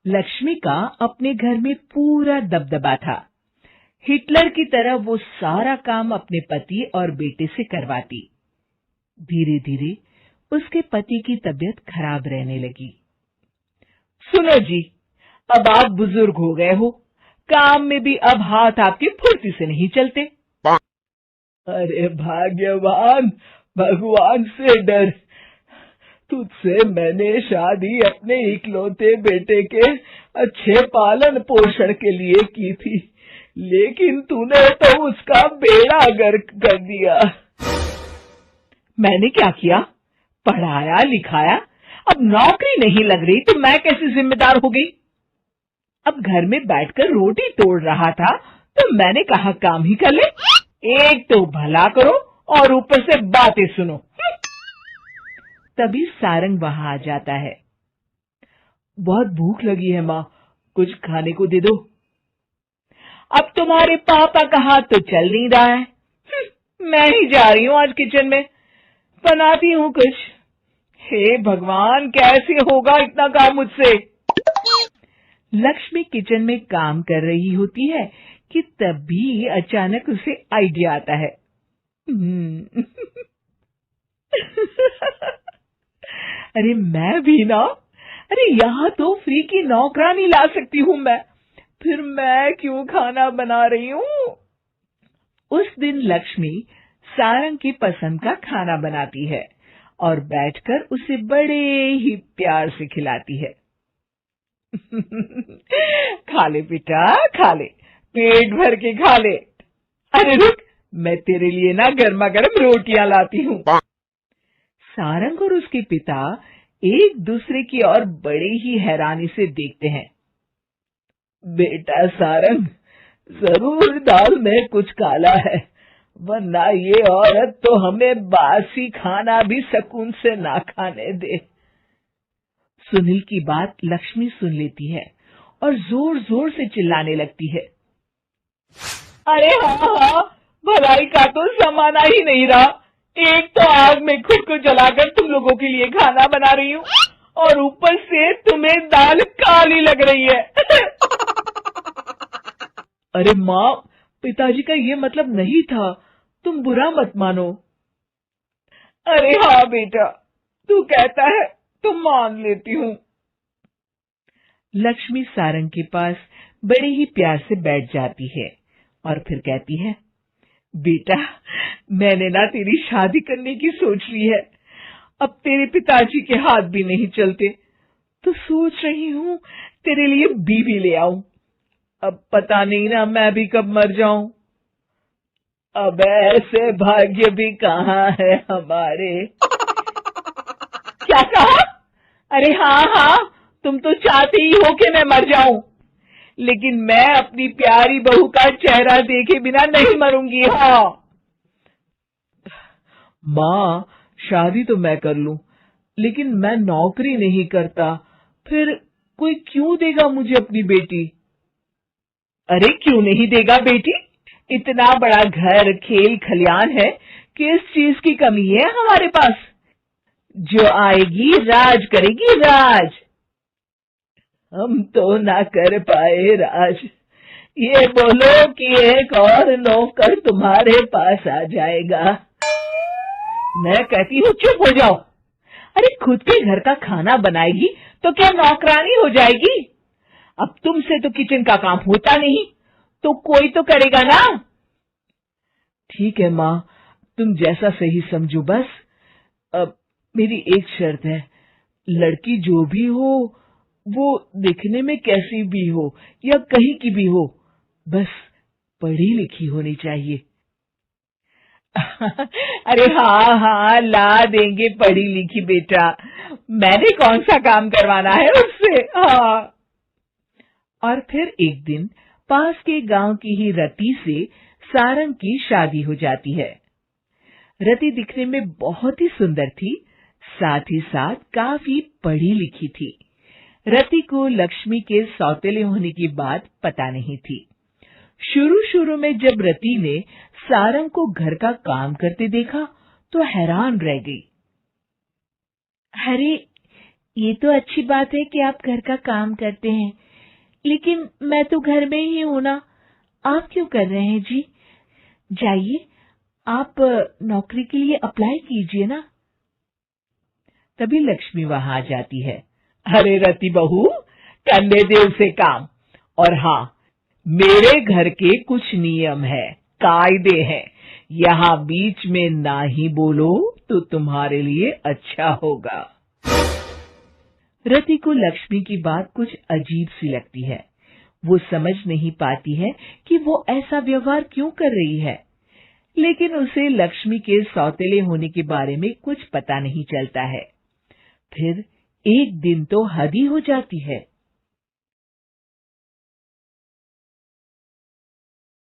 लक्ष्मी का अपने घर में पूरा दबदबा था। हिटलर की तरह वो सारा काम अपने पति और बेटे से करवाती। धीरे धीरे उसके पति की तबीयत खराब रहने लगी। सुनो जी, अब आप बुजुर्ग हो गए हो, काम में भी अब हाथ आपके फुर्ती से नहीं चलते। अरे भाग्यवान, भगवान से डर। तुझसे मैंने शादी अपने इकलौते बेटे के अच्छे पालन पोषण के लिए की थी, लेकिन तूने तो उसका बेड़ा गर्क कर दिया। मैंने क्या किया? पढ़ाया लिखाया, अब नौकरी नहीं लग रही तो मैं कैसे जिम्मेदार हो गई? अब घर में बैठकर रोटी तोड़ रहा था तो मैंने कहा काम ही कर ले। एक तो भला करो और ऊपर से बातें सुनो। तभी सारंग वहां आ जाता है। बहुत भूख लगी है माँ, कुछ खाने को दे दो। अब तुम्हारे पापा का हाथ तो चल नहीं रहा है। मैं ही जा रही हूँ आज किचन में, बनाती हूँ कुछ। हे भगवान, कैसे होगा इतना काम मुझसे? लक्ष्मी किचन में काम कर रही होती है कि तभी अचानक उसे आइडिया आता है। अरे मैं भी ना, अरे यहाँ तो फ्री की नौकरानी ला सकती हूँ मैं, फिर मैं क्यों खाना बना रही हूँ? उस दिन लक्ष्मी सारंग की पसंद का खाना बनाती है और बैठकर उसे बड़े ही प्यार से खिलाती है। खा ले बेटा, खा ले, पेट भर के खा ले। अरे रुक, मैं तेरे लिए ना गर्मा गर्म रोटियां लाती हूँ। सारंग और उसके पिता एक दूसरे की ओर बड़े ही हैरानी से देखते हैं। बेटा सारंग, जरूर दाल में कुछ काला है, वरना ये औरत तो हमें बासी खाना भी सुकून से ना खाने दे। सुनील की बात लक्ष्मी सुन लेती है और जोर जोर से चिल्लाने लगती है। अरे हाँ, भलाई का तो जमाना ही नहीं रहा। एक तो आग में खुद को जलाकर तुम लोगों के लिए खाना बना रही हूँ और ऊपर से तुम्हें दाल काली लग रही है। अरे माँ, पिताजी का ये मतलब नहीं था, तुम बुरा मत मानो। अरे हाँ बेटा, तू कहता है तो मान लेती हूँ। लक्ष्मी सारंग के पास बड़े ही प्यार से बैठ जाती है और फिर कहती है, बेटा मैंने ना तेरी शादी करने की सोच ली है। अब तेरे पिताजी के हाथ भी नहीं चलते, तो सोच रही हूँ तेरे लिए बीवी ले आऊं। अब पता नहीं ना मैं भी कब मर जाऊं। अब ऐसे भाग्य भी कहाँ है हमारे। क्या कहा? अरे हाँ, तुम तो चाहते ही हो कि मैं मर जाऊं, लेकिन मैं अपनी प्यारी बहू का चेहरा देखे बिना नहीं मरूंगी। हाँ माँ, शादी तो मैं कर लूं, लेकिन मैं नौकरी नहीं करता, फिर कोई क्यों देगा मुझे अपनी बेटी? अरे क्यों नहीं देगा बेटी? इतना बड़ा घर, खेल खलियान है, किस चीज की कमी है हमारे पास? जो आएगी राज करेगी, राज। हम तो ना कर पाए राज, ये बोलो कि एक और नौकर तुम्हारे पास आ जाएगा। मैं कहती हूँ चुप हो जाओ। अरे खुद के घर का खाना बनाएगी तो क्या नौकरानी हो जाएगी? अब तुमसे तो किचन का काम होता नहीं, तो कोई तो करेगा ना। ठीक है माँ, तुम जैसा सही समझो बस। अब मेरी एक शर्त है, लड़की जो भी हो वो दिखने में कैसी भी हो या कहीं की भी हो, बस पढ़ी लिखी होनी चाहिए। अरे हाँ, ला देंगे पढ़ी लिखी बेटा, मैंने कौन सा काम करवाना है उससे। हाँ। और फिर एक दिन पास के गांव की ही रति से सारंग की शादी हो जाती है। रति दिखने में बहुत ही सुंदर थी, साथ ही साथ काफी पढ़ी लिखी थी। रति को लक्ष्मी के सौतेले होने की बात पता नहीं थी। शुरू शुरू में जब रति ने सारंग को घर का काम करते देखा तो हैरान रह गई। अरे ये तो अच्छी बात है कि आप घर का काम करते हैं, लेकिन मैं तो घर में ही हूं ना। आप क्यों कर रहे हैं जी? जाइए, आप नौकरी के लिए अप्लाई कीजिए ना। तभी लक्ष्मी वहां आ जाती है। अरे रति बहू, करने दे उसे काम। और हाँ, मेरे घर के कुछ नियम है, कायदे हैं। यहाँ बीच में ना ही बोलो तो तुम्हारे लिए अच्छा होगा। रति को लक्ष्मी की बात कुछ अजीब सी लगती है। वो समझ नहीं पाती है कि वो ऐसा व्यवहार क्यों कर रही है, लेकिन उसे लक्ष्मी के सौतेले होने के बारे में कुछ पता नहीं चलता है। फिर एक दिन तो हद ही हो जाती है।